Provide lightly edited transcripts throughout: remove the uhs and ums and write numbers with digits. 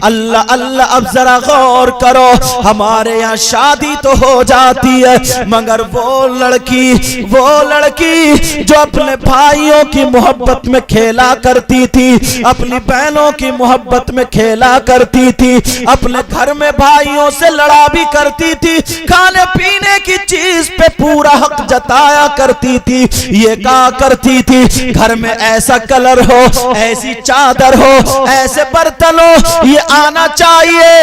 اللہ اللہ اب ذرا غور کرو، ہمارے یہاں شادی تو ہو جاتی ہے مگر وہ لڑکی جو اپنے بھائیوں کی محبت میں کھیلا کرتی تھی، اپنی بہنوں کی محبت میں کھیلا کرتی تھی، اپنے گھر میں بھائیوں سے لڑا بھی کرتی تھی، کھانے پینے کی چیز پہ پورا حق جتایا کرتی تھی، یہ کہا کرتی تھی گھر میں ایسا کلر ہو، ایسی چادر ہو، ایسے برتن ہو، یہ آنا چاہیے۔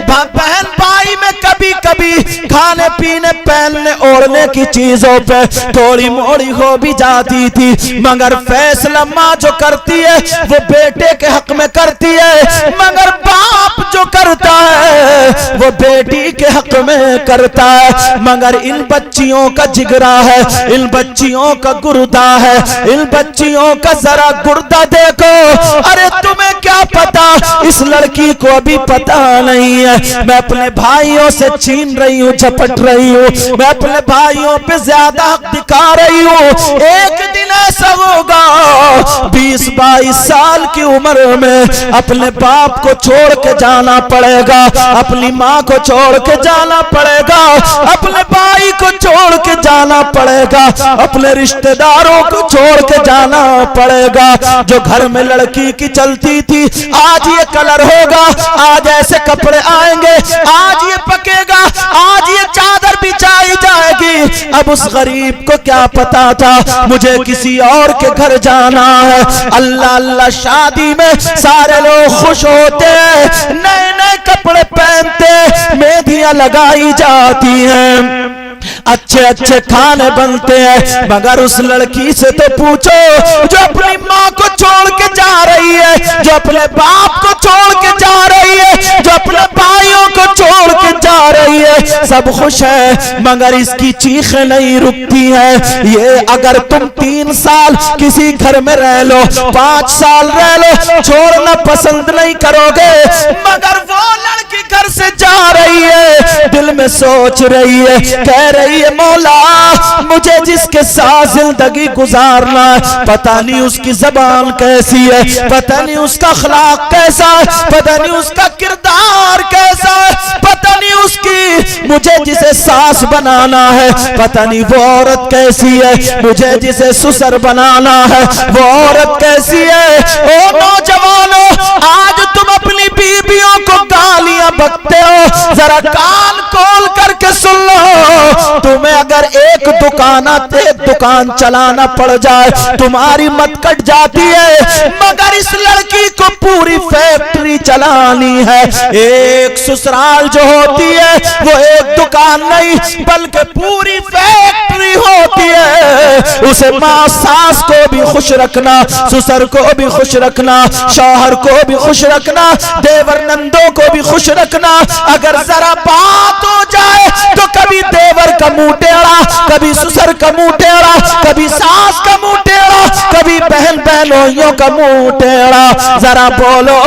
بہن بھائی میں کبھی کبھی کھانے پینے پہننے اوڑھنے کی چیزوں پہ تھوڑی موڑی ہو بھی جاتی تھی، مگر فیصلہ ماں جو کرتی ہے وہ بیٹے کے حق میں کرتی ہے، مگر باپ جو کرتا ہے وہ بیٹی کے حق میں کرتا ہے۔ مگر ان بچیوں کا جگرا ہے، ان بچیوں کا گردہ ہے، ان بچیوں کا ذرا گردہ دیکھو، ارے تمہیں کیا پتا، اس لڑکی کو ابھی پتا نہیں ہے میں اپنے بھائیوں سے چھین رہی ہوں، جھپٹ رہی ہوں، میں اپنے بھائیوں پہ زیادہ حق دکھا رہی ہوں۔ ایک دن ایسا ہوگا 20-22 سال کی عمر میں اپنے باپ کو چھوڑ کے جانا پڑے گا، اپنی ماں کو چھوڑ کے جانا پڑے گا، اپنے بھائی کو چھوڑ کے جانا پڑے گا، اپنے رشتہ داروں کو چھوڑ کے جانا پڑے گا۔ جو گھر میں لڑکی کی چلتی تھی آج یہ کلر ہوگا، آج ایسے کپڑے آئیں گے، آج یہ پکے گا، آج یہ چادر بچائی جائے گی۔ اب اس غریب کو کیا پتا تھا مجھے کسی اور کے گھر جانا ہے۔ اللہ اللہ شادی میں سارے لوگ خوش ہوتے ہیں، نئے نئے کپڑے پہنتے، مہندیاں لگائی جاتی ہیں، اچھے اچھے کھانے بنتے ہیں، مگر اس لڑکی سے تو پوچھو جو اپنی ماں کو چھوڑ کے جا رہی ہے، جو اپنے باپ کو چھوڑ کے جا رہی ہے، جو اپنے بھائیوں کو چھوڑ کے جا رہی ہے، سب خوش ہیں مگر اس کی چیخیں نہیں رکتی ہیں۔ یہ اگر تم 3 سال کسی گھر میں رہ لو، 5 سال رہ لو، چھوڑنا پسند نہیں کرو گے، مگر وہ لڑکی گھر سے جا رہی ہے، دل میں سوچ رہی ہے، کہہ رہی ہے مولا مجھے جس کے ساتھ زندگی گزارنا ہے پتہ نہیں اس کی زبان کیسی ہے، پتہ نہیں اس کا اخلاق کیسا ہے، پتہ نہیں اس کا کردار کیسا ہے، پتہ نہیں اس کی، مجھے جسے ساس بنانا ہے پتہ نہیں وہ عورت کیسی ہے، مجھے جسے سسر بنانا ہے وہ عورت کیسی ہے۔ او نوجوانوں آج تم اپنی بیویوں کو گالیاں بکتے ہو، ذرا کان کھول کر کے سن لو، تمہیں اگر ایک دکان چلانا پڑ جائے تمہاری مت کٹ جاتی ہے، مگر اس لڑکی کو پوری فیکٹری چلانی ہے۔ ایک سسرال جو ہوتی ہے وہ ایک دکان نہیں بلکہ پوری فیکٹری ہوتی ہے، اسے ماں ساس کو بھی خوش رکھنا، سسر کو بھی خوش رکھنا، شوہر کو بھی خوش رکھنا، دیور نندوں کو بھی خوش رکھنا۔ اگر ذرا بات ہو جائے تو کبھی دیور کا منہ ٹیڑھا، کبھی سسر کا منہ ٹیڑھا، کبھی ساس کا منہ ٹیڑھا، کبھی بہن بہنوئیوں کا منہ ٹیڑھا۔ ذرا بولو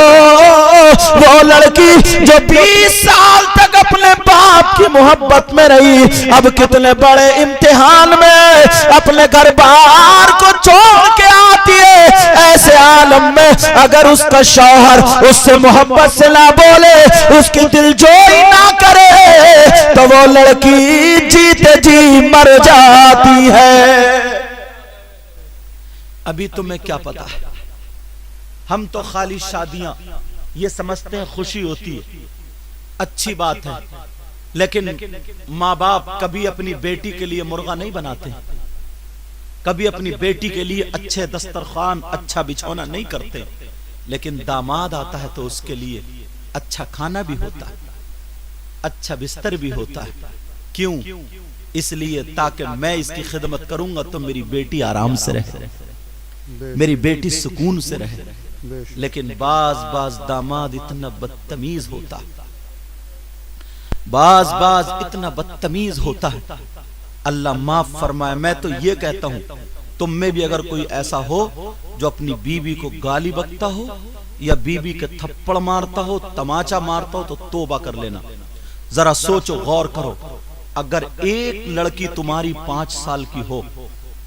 وہ لڑکی جو 20 سال تک اپنے باپ کی محبت میں رہی اب کتنے بڑے امتحان میں اپنے گھر بار کو چھوڑ کے آتی ہے۔ ایسے عالم میں اگر اس کا شوہر اس سے محبت سے نہ بولے، اس کی دل جوئی نہ کرے تو وہ لڑکی جیتے جی مر جاتی ہے۔ ابھی تمہیں کیا پتا ہے، ہم تو خالی شادیاں یہ سمجھتے ہیں خوشی ہوتی ہے، اچھی بات ہے، لیکن ماں باپ کبھی اپنی بیٹی کے لیے مرغا نہیں بناتے، کبھی اپنی بیٹی کے لیے اچھے دسترخوان اچھا بچھونا نہیں کرتے، لیکن داماد آتا ہے تو اس کے لیے اچھا کھانا بھی ہوتا ہے، اچھا بستر بھی ہوتا ہے۔ کیوں؟ اس لیے تاکہ میں اس کی خدمت کروں گا تو میری بیٹی آرام سے رہے، میری بیٹی سکون سے رہے۔ لیکن بعض داماد اتنا بدتمیز ہوتا ہے، بعض اتنا بدتمیز ہوتا ہے، اللہ معاف فرمائے۔ میں تو یہ کہتا ہوں تم میں بھی اگر کوئی ایسا ہو جو اپنی بیوی کو گالی بکتا ہو یا بیوی کے تھپڑ مارتا ہو، تماچا مارتا ہو، تو توبہ کر لینا۔ ذرا سوچو، غور کرو، اگر ایک لڑکی تمہاری 5 سال کی ہو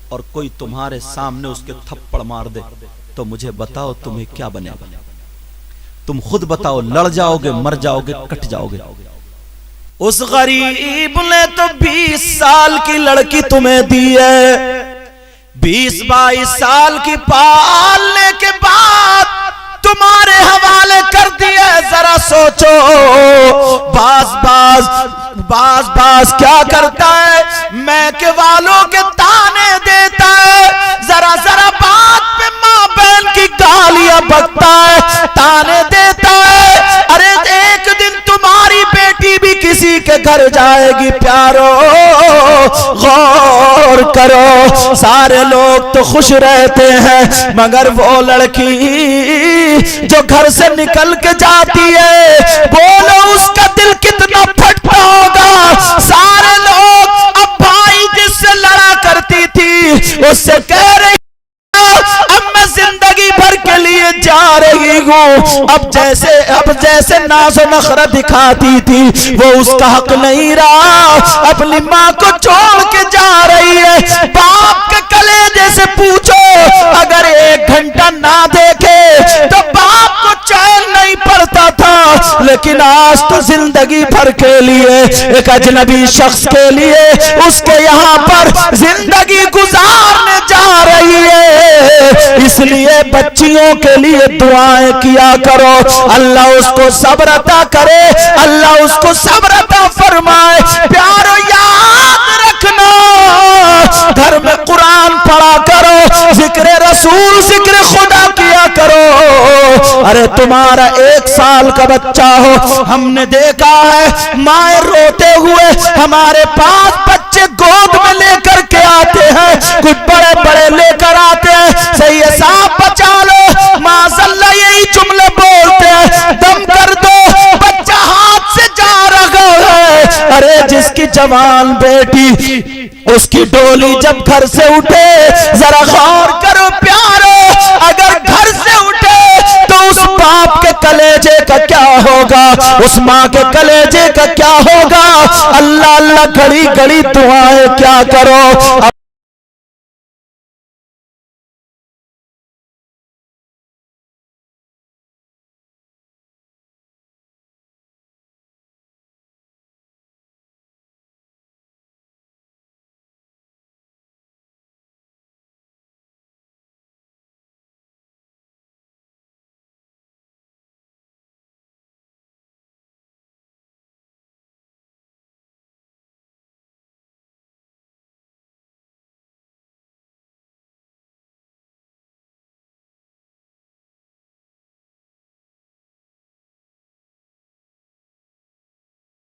اور کوئی تمہارے سامنے اس کے تھپڑ مار دے تو مجھے بتاؤ تمہیں کیا بنے گا؟ تم خود بتاؤ لڑ جاؤ گے, مر جاؤ گے, کٹ جاؤ گے. اس غریب نے تو 20 سال کی لڑکی تمہیں دی ہے, 20-22 سال کی پالنے کے بعد تمہارے حوالے کر دیا. ذرا سوچو, باز کیا کرتا ہے, میکے والوں کے تانے دیتا ہے, ذرا بات پہ ماں بہن کی گالیاں بکتا ہے, تانے دیتا ہے. ارے ایک دن تمہاری بیٹی بھی کسی کے گھر جائے گی. پیارو غور کرو, سارے لوگ تو خوش رہتے ہیں مگر وہ لڑکی جو گھر سے نکل کے جاتی ہے, بولو اس کا دل کتنا پھٹتا ہوگا. سارے لوگ اب بھائی جس سے لڑا کرتی تھی اس سے کہہ رہی اب میں زندگی بھر کے لیے جا رہی ہوں. اب جیسے ناز و نخرہ دکھاتی تھی وہ اس کا حق نہیں رہا, اپنی ماں کو چھوڑ کے جا رہی ہے. باپ کے کلیجے سے پوچھو, اگر 1 گھنٹہ نہ دیکھے تو باپ کو چین نہیں پڑتا تھا, لیکن آج تو زندگی بھر کے لیے ایک اجنبی شخص کے لیے اس کے یہاں پر زندگی گزارنے جا رہی ہے. اس لیے بچیوں کے لیے دعائیں کیا کرو, اللہ اس کو صبر عطا کرے, اللہ اس کو صبر عطا فرمائے. پیارو یاد رکھنا, گھر میں قرآن پڑھا کرو, ذکر رسول ذکر خدا کیا کرو. ارے تمہارا 1 سال کا بچہ ہو, ہم نے دیکھا ہے مائیں روتے ہوئے ہمارے پاس بچے گود میں لے کر کے آتے ہیں, کچھ بڑے لے کر آتے ہیں, صحیح صاحب بچا لو, معاذاللہ یہی جملے بولتے ہیں, دم کر دو, بچہ ہاتھ سے جا رہا ہے. ارے جس کی جوان بیٹی اس کی ڈولی جب گھر سے اٹھے, ذرا غور کرو پیارو, اگر گھر سے اٹھے تو اس باپ کے کلیجے کا کیا ہوگا, اس ماں کے کلیجے کا کیا ہوگا. اللہ گھڑی دعائیں کیا کرو.